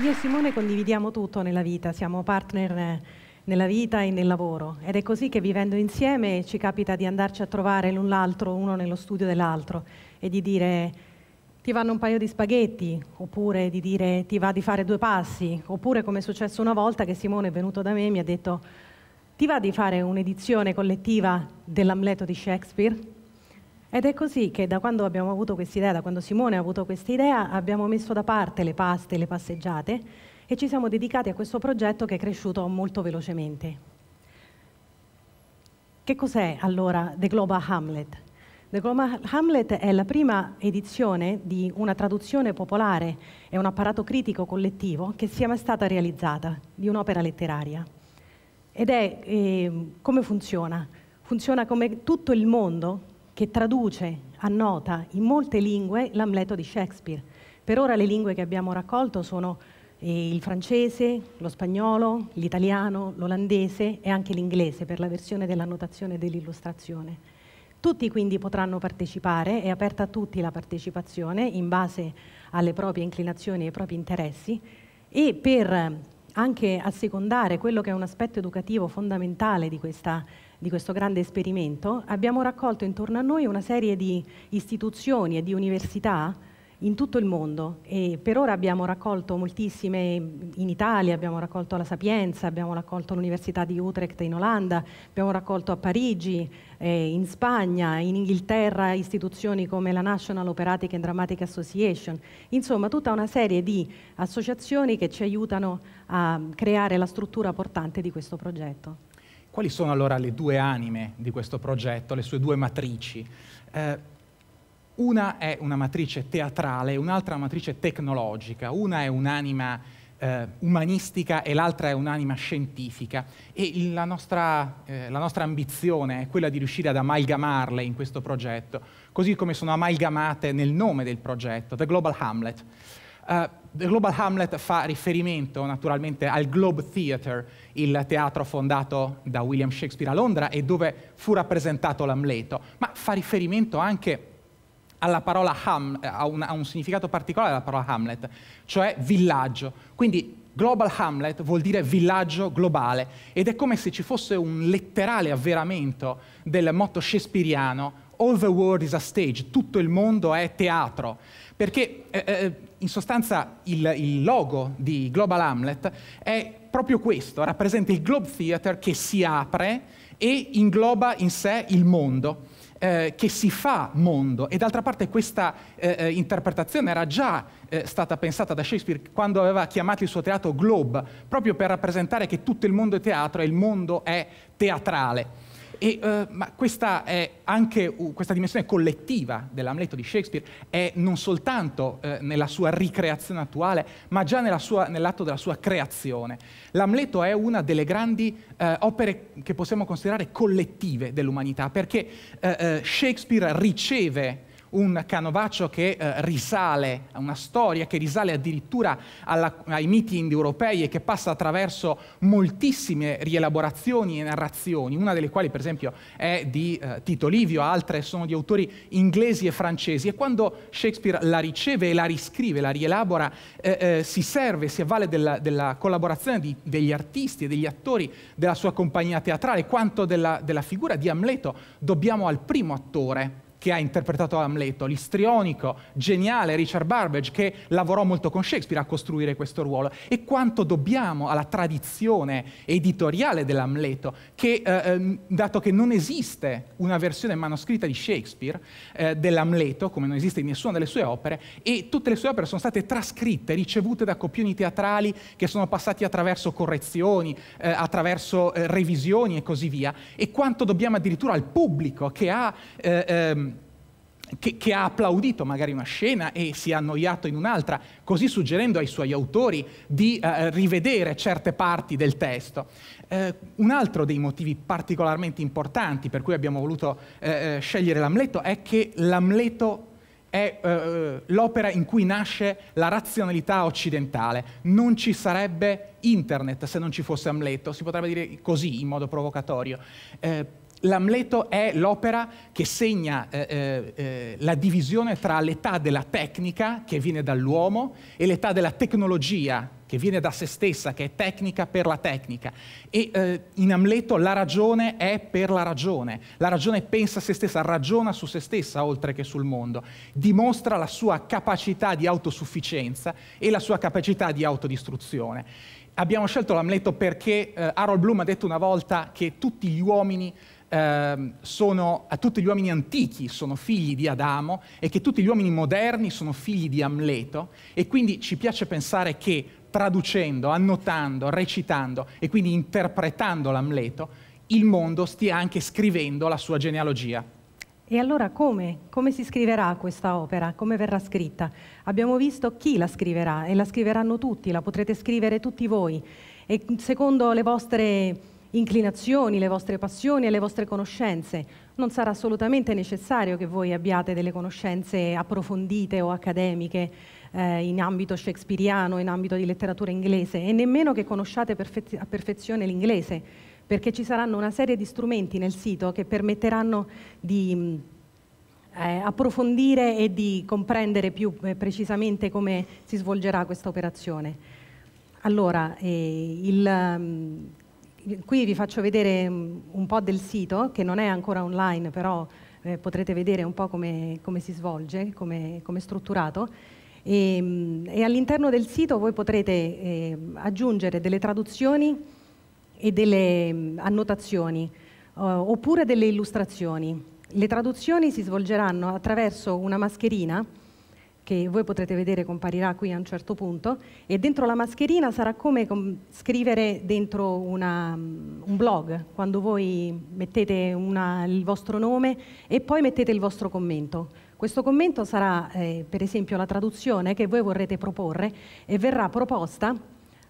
Io e Simone condividiamo tutto nella vita, siamo partner nella vita e nel lavoro ed è così che vivendo insieme ci capita di andarci a trovare l'un l'altro, uno nello studio dell'altro e di dire ti vanno un paio di spaghetti, oppure di dire ti va di fare 2 passi, oppure come è successo una volta che Simone è venuto da me e mi ha detto ti va di fare un'edizione collettiva dell'Amleto di Shakespeare? Ed è così che da quando abbiamo avuto quest'idea, da quando Simone ha avuto questa idea, abbiamo messo da parte le paste, le passeggiate e ci siamo dedicati a questo progetto che è cresciuto molto velocemente. Che cos'è allora The Global Hamlet? The Global Hamlet è la prima edizione di una traduzione popolare e un apparato critico collettivo che sia mai stata realizzata di un'opera letteraria. Ed è come funziona? Funziona come tutto il mondo che traduce, annota in molte lingue l'Amleto di Shakespeare. Per ora le lingue che abbiamo raccolto sono il francese, lo spagnolo, l'italiano, l'olandese e anche l'inglese per la versione dell'annotazione e dell'illustrazione. Tutti quindi potranno partecipare, è aperta a tutti la partecipazione in base alle proprie inclinazioni e ai propri interessi e per anche assecondare quello che è un aspetto educativo fondamentale di questo grande esperimento, abbiamo raccolto intorno a noi una serie di istituzioni e di università in tutto il mondo e per ora abbiamo raccolto moltissime in Italia, abbiamo raccolto la Sapienza, abbiamo raccolto l'Università di Utrecht in Olanda, abbiamo raccolto a Parigi, in Spagna, in Inghilterra istituzioni come la National Operatic and Dramatic Association, insomma tutta una serie di associazioni che ci aiutano a creare la struttura portante di questo progetto. Quali sono allora le 2 anime di questo progetto, le sue 2 matrici? Una è una matrice teatrale, un'altra una matrice tecnologica, una è un'anima umanistica e l'altra è un'anima scientifica e la nostra ambizione è quella di riuscire ad amalgamarle in questo progetto, così come sono amalgamate nel nome del progetto, The Global Hamlet. The Global Hamlet fa riferimento naturalmente al Globe Theatre, il teatro fondato da William Shakespeare a Londra e dove fu rappresentato l'Amleto, ma fa riferimento anche alla parola a un significato particolare della parola Hamlet, cioè villaggio. Quindi Global Hamlet vuol dire villaggio globale ed è come se ci fosse un letterale avveramento del motto shakespeariano All the world is a stage, tutto il mondo è teatro, perché in sostanza il logo di Global Hamlet è proprio questo, rappresenta il Globe Theatre che si apre e ingloba in sé il mondo. Che si fa mondo e d'altra parte questa interpretazione era già stata pensata da Shakespeare quando aveva chiamato il suo teatro Globe, proprio per rappresentare che tutto il mondo è teatro e il mondo è teatrale. Ma questa dimensione collettiva dell'Amleto di Shakespeare è non soltanto nella sua ricreazione attuale, ma già nell'atto della sua creazione. L'Amleto è una delle grandi opere che possiamo considerare collettive dell'umanità, perché Shakespeare riceve un canovaccio che risale a una storia che risale addirittura ai miti indoeuropei e che passa attraverso moltissime rielaborazioni e narrazioni, una delle quali per esempio è di Tito Livio, altre sono di autori inglesi e francesi, e quando Shakespeare la riceve e la riscrive, la rielabora, si avvale della collaborazione degli artisti e degli attori della sua compagnia teatrale. Quanto della figura di Amleto dobbiamo al primo attore che ha interpretato Amleto, l'istrionico, geniale Richard Burbage, che lavorò molto con Shakespeare a costruire questo ruolo, e quanto dobbiamo alla tradizione editoriale dell'Amleto, che, dato che non esiste una versione manoscritta di Shakespeare dell'Amleto, come non esiste in nessuna delle sue opere, e tutte le sue opere sono state trascritte, ricevute da copioni teatrali che sono passati attraverso correzioni, attraverso revisioni e così via, e quanto dobbiamo addirittura al pubblico che ha applaudito magari una scena e si è annoiato in un'altra, così suggerendo ai suoi autori di rivedere certe parti del testo. Un altro dei motivi particolarmente importanti per cui abbiamo voluto scegliere l'Amleto è che l'Amleto è l'opera in cui nasce la razionalità occidentale. Non ci sarebbe internet se non ci fosse Amleto, si potrebbe dire così in modo provocatorio. L'Amleto è l'opera che segna la divisione tra l'età della tecnica, che viene dall'uomo, e l'età della tecnologia, che viene da se stessa, che è tecnica per la tecnica. E in Amleto la ragione è per la ragione pensa a se stessa, ragiona su se stessa oltre che sul mondo, dimostra la sua capacità di autosufficienza e la sua capacità di autodistruzione. Abbiamo scelto l'Amleto perché Harold Bloom ha detto una volta che tutti gli uomini antichi sono figli di Adamo e che tutti gli uomini moderni sono figli di Amleto, e quindi ci piace pensare che traducendo, annotando, recitando e quindi interpretando l'Amleto, il mondo stia anche scrivendo la sua genealogia. E allora come si scriverà questa opera? Come verrà scritta? Abbiamo visto chi la scriverà, e la scriveranno tutti, la potrete scrivere tutti voi, e secondo le vostre inclinazioni, le vostre passioni e le vostre conoscenze. Non sarà assolutamente necessario che voi abbiate delle conoscenze approfondite o accademiche in ambito shakespeariano, in ambito di letteratura inglese, e nemmeno che conosciate a perfezione l'inglese, perché ci saranno una serie di strumenti nel sito che permetteranno di approfondire e di comprendere più precisamente come si svolgerà questa operazione. Allora, qui vi faccio vedere un po' del sito, che non è ancora online, però potrete vedere un po' come si svolge, come è strutturato. E all'interno del sito voi potrete aggiungere delle traduzioni e delle annotazioni, oppure delle illustrazioni. Le traduzioni si svolgeranno attraverso una mascherina, che voi potrete vedere comparirà qui a un certo punto, e dentro la mascherina sarà come scrivere dentro un blog, quando voi mettete il vostro nome e poi mettete il vostro commento. Questo commento sarà per esempio la traduzione che voi vorrete proporre, e verrà proposta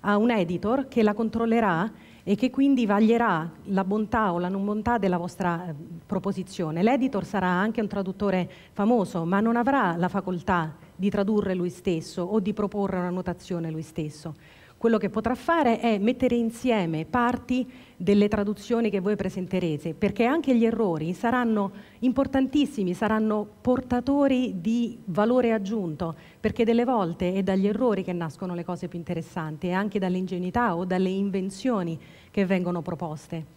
a un editor che la controllerà e che quindi vaglierà la bontà o la non bontà della vostra proposizione. L'editor sarà anche un traduttore famoso, ma non avrà la facoltà di tradurre lui stesso o di proporre una notazione lui stesso. Quello che potrà fare è mettere insieme parti delle traduzioni che voi presenterete, perché anche gli errori saranno importantissimi, saranno portatori di valore aggiunto, perché delle volte è dagli errori che nascono le cose più interessanti, e anche dall'ingenuità o dalle invenzioni che vengono proposte.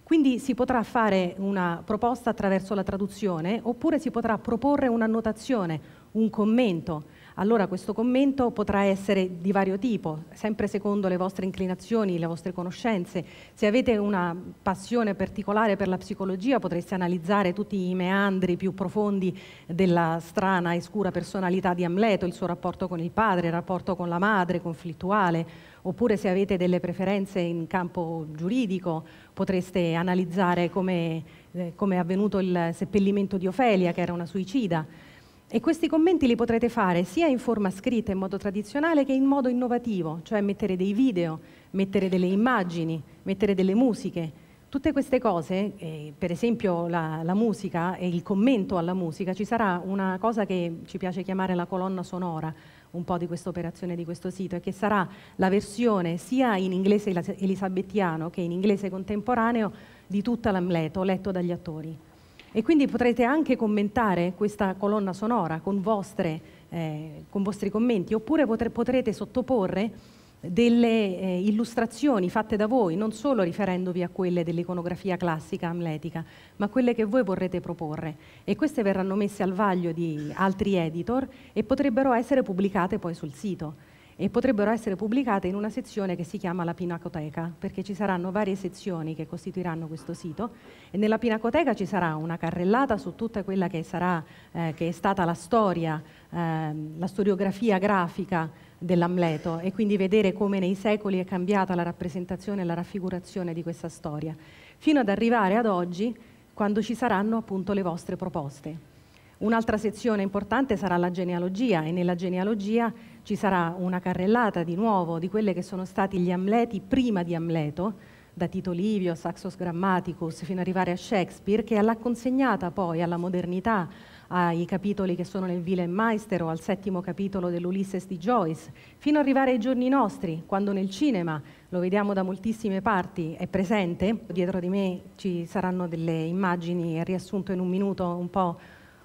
Quindi si potrà fare una proposta attraverso la traduzione, oppure si potrà proporre un'annotazione, un commento. Allora questo commento potrà essere di vario tipo, sempre secondo le vostre inclinazioni, le vostre conoscenze. Se avete una passione particolare per la psicologia, potreste analizzare tutti i meandri più profondi della strana e scura personalità di Amleto, il suo rapporto con il padre, il rapporto con la madre, conflittuale. Oppure se avete delle preferenze in campo giuridico, potreste analizzare come è avvenuto il seppellimento di Ofelia, che era una suicida. E questi commenti li potrete fare sia in forma scritta in modo tradizionale che in modo innovativo, cioè mettere dei video, mettere delle immagini, mettere delle musiche. Tutte queste cose, per esempio la musica e il commento alla musica, ci sarà una cosa che ci piace chiamare la colonna sonora, un po' di questa operazione, di questo sito, e che sarà la versione sia in inglese elisabettiano che in inglese contemporaneo di tutta l'Amleto, letto dagli attori. E quindi potrete anche commentare questa colonna sonora con vostri commenti, oppure potrete sottoporre delle illustrazioni fatte da voi, non solo riferendovi a quelle dell'iconografia classica amletica, ma quelle che voi vorrete proporre. E queste verranno messe al vaglio di altri editor e potrebbero essere pubblicate poi sul sito. E potrebbero essere pubblicate in una sezione che si chiama la Pinacoteca, perché ci saranno varie sezioni che costituiranno questo sito, e nella Pinacoteca ci sarà una carrellata su tutta quella che è stata la storia, la storiografia grafica dell'Amleto, e quindi vedere come nei secoli è cambiata la rappresentazione e la raffigurazione di questa storia, fino ad arrivare ad oggi, quando ci saranno appunto le vostre proposte. Un'altra sezione importante sarà la genealogia, e nella genealogia ci sarà una carrellata di nuovo di quelle che sono stati gli Amleti prima di Amleto, da Tito Livio, Saxos Grammaticus, fino ad arrivare a Shakespeare, che l'ha consegnata poi alla modernità, ai capitoli che sono nel Wilhelm Meister o al 7° capitolo dell'Ulysses di Joyce, fino ad arrivare ai giorni nostri, quando nel cinema, lo vediamo da moltissime parti, è presente. Dietro di me ci saranno delle immagini riassunto in un minuto un po'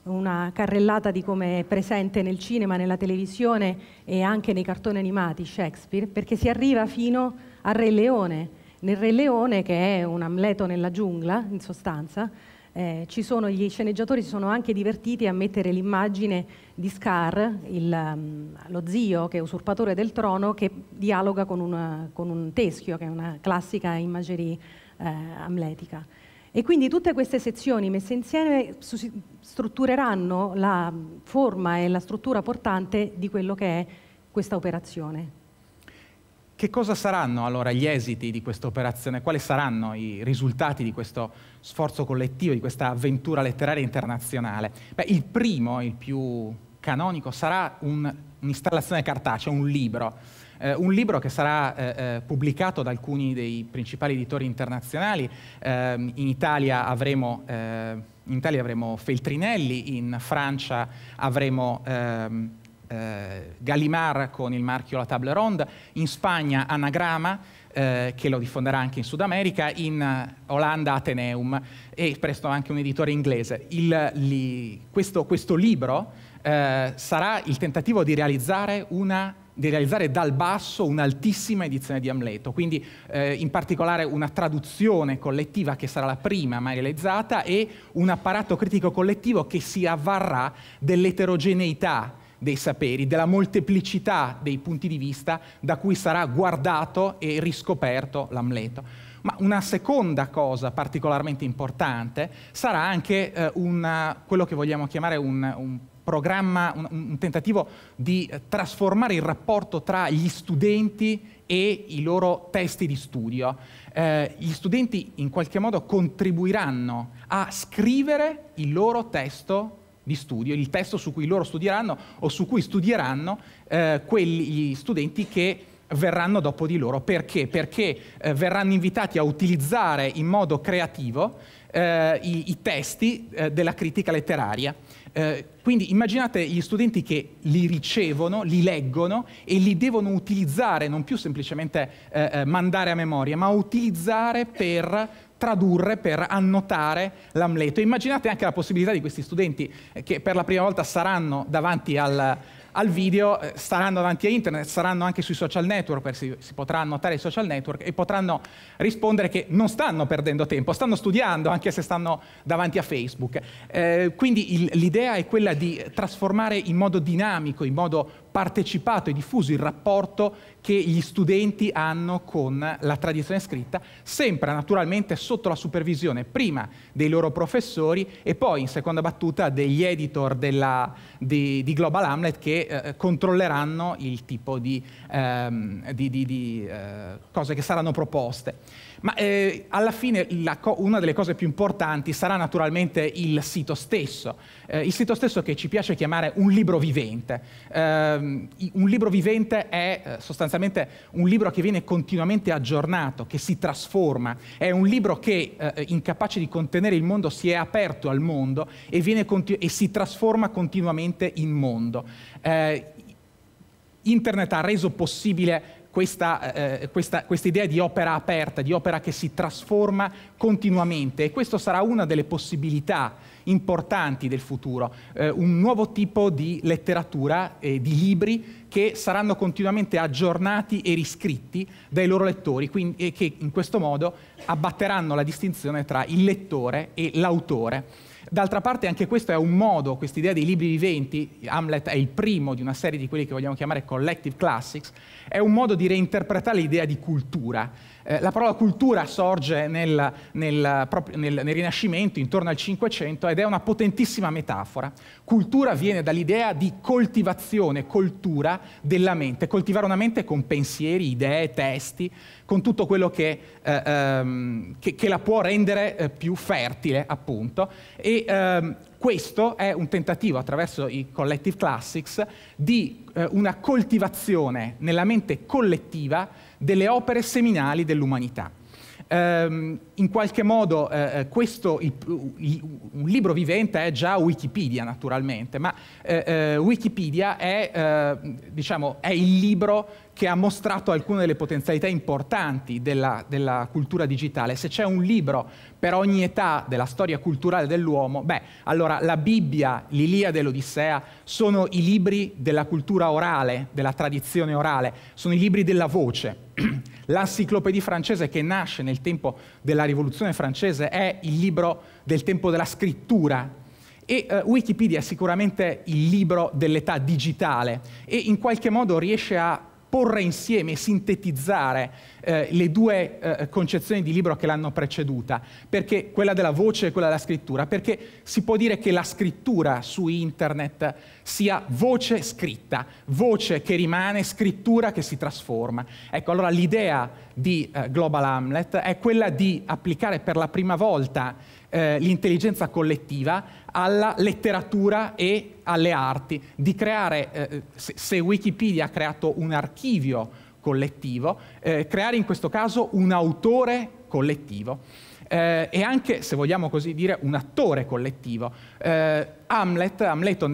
una carrellata di come è presente nel cinema, nella televisione e anche nei cartoni animati Shakespeare, perché si arriva fino al Re Leone. Nel Re Leone, che è un Amleto nella giungla, in sostanza, gli sceneggiatori si sono anche divertiti a mettere l'immagine di Scar, lo zio che è usurpatore del trono, che dialoga con un teschio, che è una classica imageria amletica. E quindi tutte queste sezioni messe insieme struttureranno la forma e la struttura portante di quello che è questa operazione. Che cosa saranno allora gli esiti di questa operazione? Quali saranno i risultati di questo sforzo collettivo, di questa avventura letteraria internazionale? Beh, il primo, il più canonico, sarà un'installazione cartacea, un libro che sarà pubblicato da alcuni dei principali editori internazionali. In Italia avremo Feltrinelli, in Francia avremo Gallimard con il marchio La Table Ronde, in Spagna Anagrama, che lo diffonderà anche in Sud America, in Olanda Atheneum e presto anche un editore inglese. Questo libro sarà il tentativo di realizzare dal basso un'altissima edizione di Amleto, quindi in particolare una traduzione collettiva che sarà la prima mai realizzata e un apparato critico collettivo che si avvarrà dell'eterogeneità dei saperi, della molteplicità dei punti di vista da cui sarà guardato e riscoperto l'Amleto. Ma una seconda cosa particolarmente importante sarà anche quello che vogliamo chiamare un programma, un tentativo di trasformare il rapporto tra gli studenti e i loro testi di studio. Gli studenti in qualche modo contribuiranno a scrivere il loro testo di studio, il testo su cui loro studieranno o su cui studieranno gli studenti che verranno dopo di loro. Perché? Perché verranno invitati a utilizzare in modo creativo i testi della critica letteraria. Quindi immaginate gli studenti che li ricevono, li leggono e li devono utilizzare, non più semplicemente mandare a memoria, ma utilizzare per tradurre, per annotare l'Amleto. Immaginate anche la possibilità di questi studenti che per la prima volta saranno davanti al video, saranno davanti a internet, saranno anche sui social network, perché si potrà annotare i social network e potranno rispondere che non stanno perdendo tempo, stanno studiando anche se stanno davanti a Facebook. Quindi l'idea è quella di trasformare in modo dinamico, in modo partecipato e diffuso il rapporto che gli studenti hanno con la tradizione scritta, sempre naturalmente sotto la supervisione prima dei loro professori e poi in seconda battuta degli editor di Global Hamlet che controlleranno il tipo di cose che saranno proposte. Ma alla fine una delle cose più importanti sarà naturalmente il sito stesso che ci piace chiamare un libro vivente. Un libro vivente è sostanzialmente un libro che viene continuamente aggiornato, che si trasforma, è un libro che incapace di contenere il mondo si è aperto al mondo e si trasforma continuamente in mondo. Internet ha reso possibile questa idea di opera aperta, di opera che si trasforma continuamente e questo sarà una delle possibilità importanti del futuro, un nuovo tipo di letteratura e di libri che saranno continuamente aggiornati e riscritti dai loro lettori e che in questo modo abbatteranno la distinzione tra il lettore e l'autore. D'altra parte anche questo è un modo, quest'idea dei libri viventi, Hamlet è il primo di una serie di quelli che vogliamo chiamare collective classics, è un modo di reinterpretare l'idea di cultura. La parola cultura sorge nel Rinascimento, intorno al 500, ed è una potentissima metafora. Cultura viene dall'idea di coltivazione, coltura della mente, coltivare una mente con pensieri, idee, testi, con tutto quello che la può rendere più fertile, appunto. E questo è un tentativo, attraverso i collective classics, di una coltivazione nella mente collettiva delle opere seminali dell'umanità. In qualche modo un libro vivente è già Wikipedia, naturalmente, ma Wikipedia è, diciamo, è il libro che ha mostrato alcune delle potenzialità importanti della cultura digitale. Se c'è un libro per ogni età della storia culturale dell'uomo, beh, allora la Bibbia, l'Iliade e l'Odissea sono i libri della cultura orale, della tradizione orale, sono i libri della voce. L'Enciclopédie francese, che nasce nel tempo della Rivoluzione francese, è il libro del tempo della scrittura, e Wikipedia è sicuramente il libro dell'età digitale e in qualche modo riesce a porre insieme e sintetizzare le due concezioni di libro che l'hanno preceduta, perché quella della voce e quella della scrittura, perché si può dire che la scrittura su internet sia voce scritta, voce che rimane, scrittura che si trasforma. Ecco, allora l'idea di Global Hamlet è quella di applicare per la prima volta l'intelligenza collettiva alla letteratura e alle arti, di creare, se Wikipedia ha creato un archivio collettivo, creare in questo caso un autore collettivo e anche, se vogliamo così dire, un attore collettivo. Amleto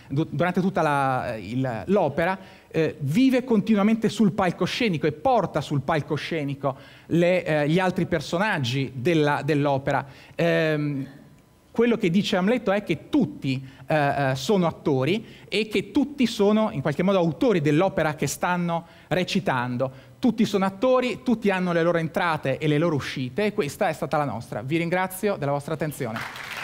durante tutta l'opera vive continuamente sul palcoscenico e porta sul palcoscenico gli altri personaggi dell'opera. Quello che dice Amleto è che tutti sono attori e che tutti sono in qualche modo autori dell'opera che stanno recitando. Tutti sono attori, tutti hanno le loro entrate e le loro uscite, e questa è stata la nostra. Vi ringrazio della vostra attenzione.